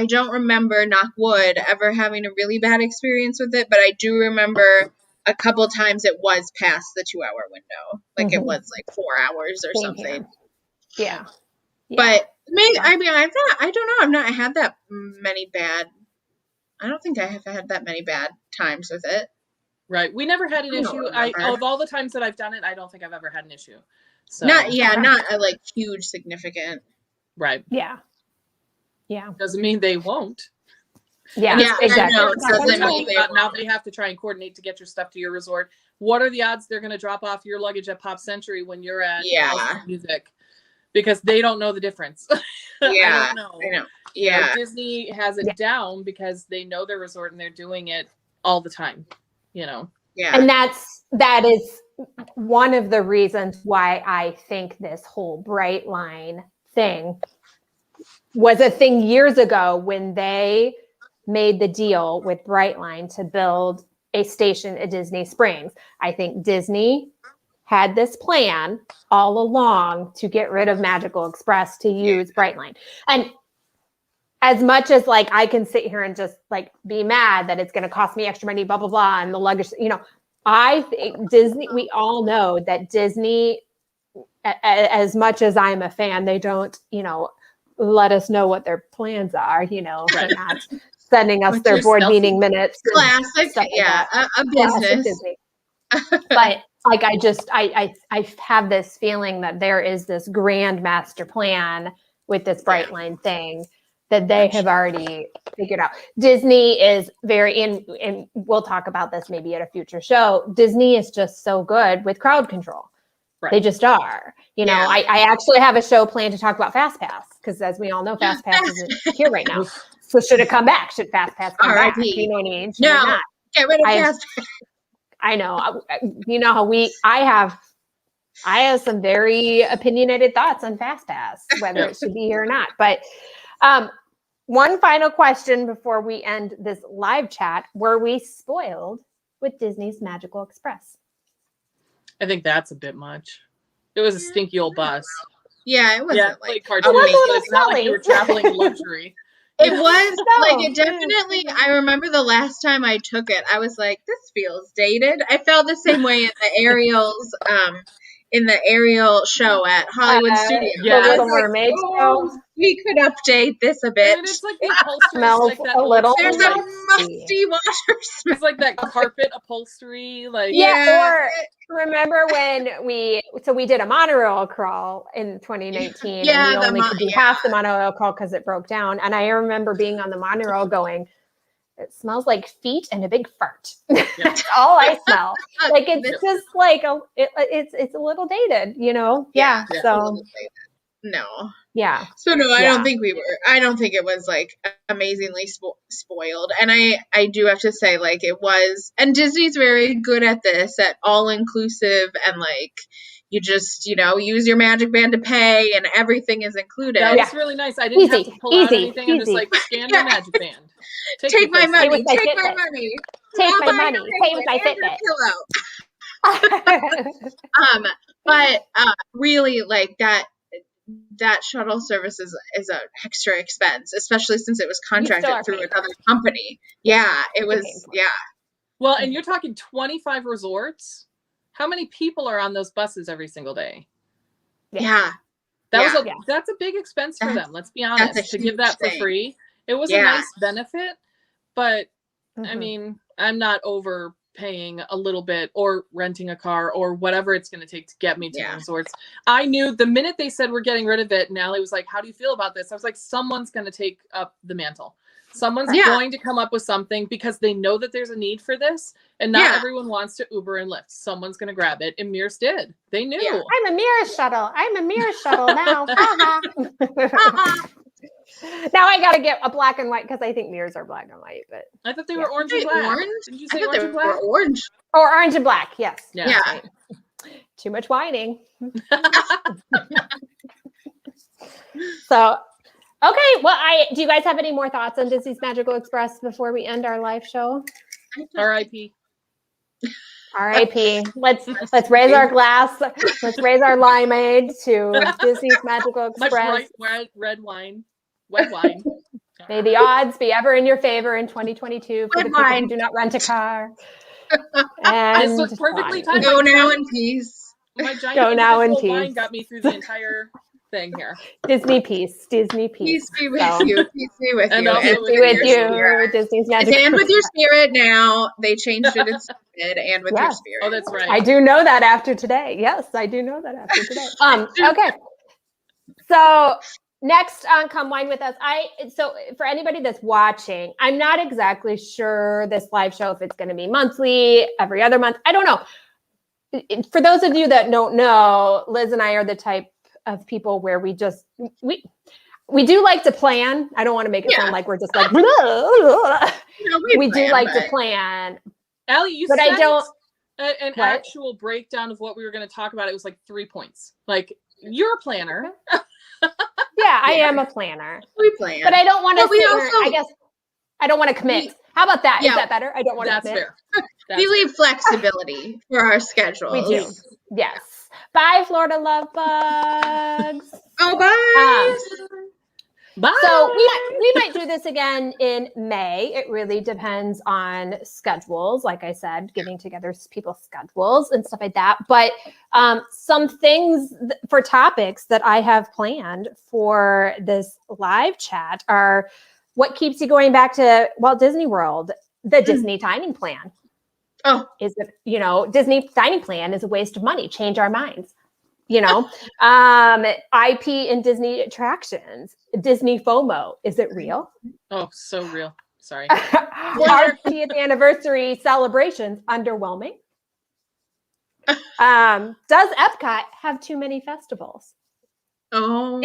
don't remember, knock wood, ever having a really bad experience with it, but I do remember a couple times it was past the 2-hour window. Like it Mhm. was like 4 hours or Same something. here. Yeah. But maybe Yeah. I mean I don't know. I've not had that many bad I don't think I have had that many bad times with it. Right. We never had an I don't issue. remember. Of all the times that I've done it, I don't think I've ever had an issue. So Not Okay. not a like huge significant. right. Yeah. Yeah. Doesn't mean they won't. Yeah. Yeah, I exactly. know. It's not Doesn't gonna mean be- they now won't. they have to try and coordinate to get your stuff to your resort. What are the odds they're going to drop off your luggage at Pop Century when you're at Yeah. House of Music? Because they don't know the difference. Yeah, I don't know. I know. You know, Yeah. Disney has it down because they know their resort and they're doing it all the time, you know. Yeah. And that is one of the reasons why I think this whole Brightline thing was a thing years ago when they made the deal with Brightline to build a station at Disney Springs. I think Disney had this plan all along to get rid of Magical Express to use Brightline. And as much as like I can sit here and just like be mad that it's going to cost me extra money, blah, blah, blah, and the luggage, you know, I think Disney, we all know that Disney, as much as I'm a fan, they don't, you know, let us know what their plans are, you know, they're not sending us Which their is board stealthy. meeting minutes. and Classic. stuff like Yeah. that. A Classic business. Disney. But like I have this feeling that there is this grand master plan with this Brightline thing that they have already figured out. Disney is very and we'll talk about this maybe at a future show. Disney is just so good with crowd control. Right. They just are. You know, Yeah. I actually have a show planned to talk about FastPass because as we all know, FastPass isn't here right now. So should it come back? Should FastPass come back? R.I.P.. You know what I mean? Should it No. not? Get rid of I- Fast. I know. You know how I have some very opinionated thoughts on FastPass, whether it should be here or not. But one final question before we end this live chat: were we spoiled with Disney's Magical Express? I think that's a bit much. It was a stinky old bus. Yeah, it wasn't Yeah, like cartoony, It wasn't but it's not like you were smelly. traveling in luxury. it was No. like it definitely. I remember the last time I took it, I was like, "This feels dated." I felt the same way in the Ariel show at Hollywood Studios. Yeah. The I was Little like, Mermaid "Oh, show we could update this a bit." And it's like the upholstery Smells like that a little There's like, a musty washer smell. it's like that carpet upholstery, like Yeah, or remember when we did a monorail crawl in 2019 Yeah, and we the only mo- could do half the monorail crawl because it broke down. And I remember being on the monorail going, it smells like feet and a big fart. That's all I smell. Like it's just like it's a little dated, you know? Yeah. Yeah. So No. yeah. So no, I Yeah. don't think we were. I don't think it was like amazingly spoiled. And I do have to say, like, it was. And Disney's very good at this, at all inclusive, and like you just use your Magic Band to pay, and everything is included. that was really nice. I didn't have to pull out anything. I'm just like, scan your Magic Band. Take my money. with my Take my Fitbit. money. Take I'll my buy money. your Pay with my Fitbit and your Fitbit. pillow. But really, like that shuttle service is an extra expense, especially since it was contracted are through paying another company. Yeah, it was. paying for it. Yeah, Well, and you're talking 25 resorts. How many people are on those buses every single day? yeah. That's a big expense for them. Let's be honest. that's a To give that for huge thing. free, it was a Yeah. nice benefit, but I Mhm. mean, I'm not overpaying a little bit or renting a car or whatever it's going to take to get me to the Yeah. resorts. I knew the minute they said we're getting rid of it, and Allie was like, "How do you feel about this?" I was like, "Someone's going to take up the mantle. Someone's Yeah. going to come up with something because they know that there's a need for this, and not Yeah. everyone wants to Uber and Lyft. Someone's going to grab it, and Mears did. They knew." Yeah. I'm a mirror shuttle. I'm a mirror shuttle now. Now I gotta get a black and white because I think mirrors are black and white, but I thought they Yeah. were orange Are and they black. orange? Didn't you I say thought orange they and were black? orange. or orange and black. Yes. Yeah. Yeah. Right. Too much whining. So, okay. Well, do you guys have any more thoughts on Disney's Magical Express before we end our live show? R.I.P. R.I.P. Let's raise our glass. Let's raise our limeade to Disney's Magical My Express. bright red wine, wet wine. May the odds be ever in your favor in 2022 for the people Wine. who do not rent a car. This And was perfectly fun. timed. Go now in peace. My giant Go now in individual wine peace. got me through the entire thing here. Disney peace. Disney peace. Peace be with So- you. Peace be with And you. also And with Be your with spirit. you, Disney's Magic. And with your spirit now. They changed it. It's spirit and with your Yes. spirit. Oh, that's right. I do know that after today. Yes, I do know that after today. Okay. So next on Come Wine With Us, so for anybody that's watching, I'm not exactly sure this live show, if it's going to be monthly, every other month. I don't know. For those of you that don't know, Liz and I are the type of people where we do like to plan. I don't want to make it sound like we're just like, No, we do like to but- plan. Allie, you But I sent don't- an What? actual breakdown of what we were going to talk about. It was like 3 points. Like, you're a planner. Yeah, I am a planner. We plan. But I don't want to But we sit here, also- I guess I don't want to commit. How about that? Is Yeah. that better? I don't want to That's commit. fair. That's we leave flexibility for our schedules. We do. Yes. Bye, Florida love bugs. Oh, bye. Bye. So we might do this again in May. It really depends on schedules. Like I said, getting together people's schedules and stuff like that. But some things for topics that I have planned for this live chat are what keeps you going back to Walt Disney World, the Disney dining plan. Oh. Is it, Disney dining plan is a waste of money. Change our minds. IP and Disney attractions, Disney FOMO. Is it real? Oh, so real. Sorry. Our 50th anniversary celebrations underwhelming. Does Epcot have too many festivals? Oh.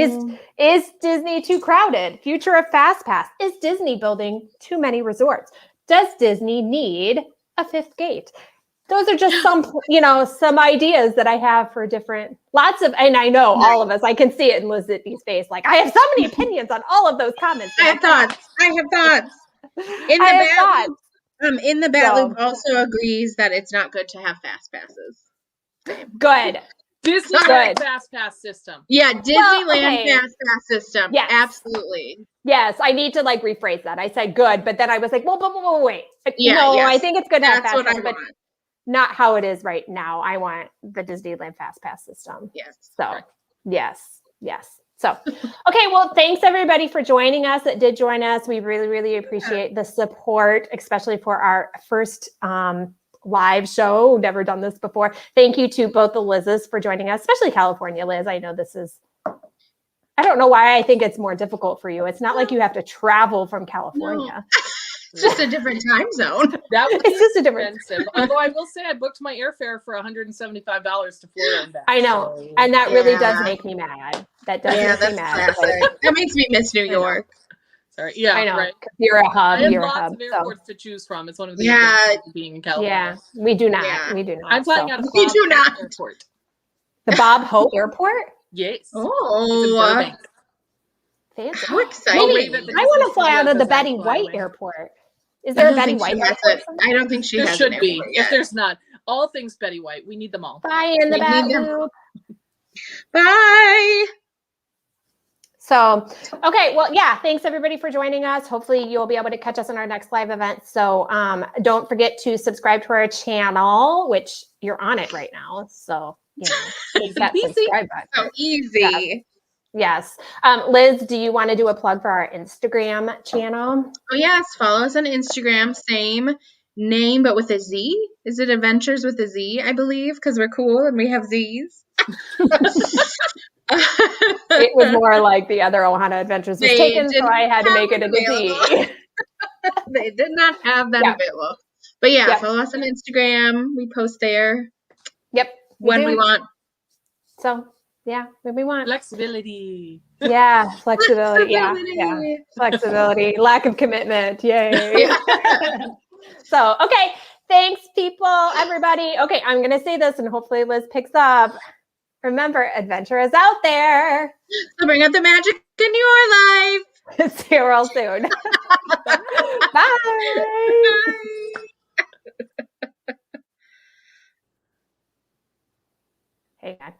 Is Disney too crowded? Future of FastPass. Is Disney building too many resorts? Does Disney need a fifth gate? Those are just some ideas that I have for and I know all of us, I can see it in Liz Zippy's face. Like, I have so many opinions on all of those comments. I have thoughts. In the Bat Loop also agrees that it's not good to have fast passes. Good. Disneyland Fast Pass system. Yeah, Disneyland okay. Fast Pass system. Yes. Absolutely. Yes, I need to rephrase that. I said good, but then I was like, well, wait. Yeah, no, yes. I think it's good to have That's fast what pass, I but want. not how it is right now. I want the Disneyland Fast Pass system. Yes. So, yes. So, okay, well, thanks everybody for joining us that did join us. We really, really appreciate the support, especially for our first live show. Never done this before. Thank you to both the Liz's for joining us, especially California Liz. I know I don't know why I think it's more difficult for you. It's not like you have to travel from California. It's just a different time zone. That was It's just a different. expensive. Although I will say I booked my airfare for $175 to Florida and back. I know. So- And that really Yeah. does make me mad. That does Yeah, make me that's mad. classic. That makes me miss New know. York. Sorry. Yeah, I know. right. 'Cause You're a I hub. have You're a lots hub. of So. airports to choose from. It's one of the Yeah. advantages of being in California. Yeah, we do not. Yeah. We do not. I'm flying So. out of We Bob do not. Airport. The Bob Hope Airport? Yes. It's in Oh, Burbank. Fancy. how exciting. Oh, Maybe wait, the I want Disney to fly out studio of the does not Betty fly White away. Airport. Is there a Betty White airport? I don't think she There has should an be. airport If yet. there's not, all things Betty White, we need them all. Fly in the We Bat need them. Loop. Bye. So, okay, well, yeah, thanks everybody for joining us. Hopefully you'll be able to catch us on our next live event. So don't forget to subscribe to our channel, which you're on it right now. So, hit that Easy. subscribe button. So easy. Yes. Liz, do you want to do a plug for our Instagram channel? Oh yes, follow us on Instagram. Same name but with a Z. Is it Adventures with a Z? I believe because we're cool and we have Z's. It was more like the other Ohana Adventures was They taken, so didn't I had to make it have a Z. They did not have that Yeah. available. But yeah, Yep. follow us on Instagram. We post there Yep. when we do. want. So, yeah, when we want. Flexibility. Yeah, flexibility. Yeah. Flexibility, lack of commitment. Yay. Yeah. So, okay. Thanks, people, everybody. Okay, I'm going to say this and hopefully Liz picks up. Remember, adventure is out there. So bring out the magic in your life. See you all soon. Bye. Hey, man.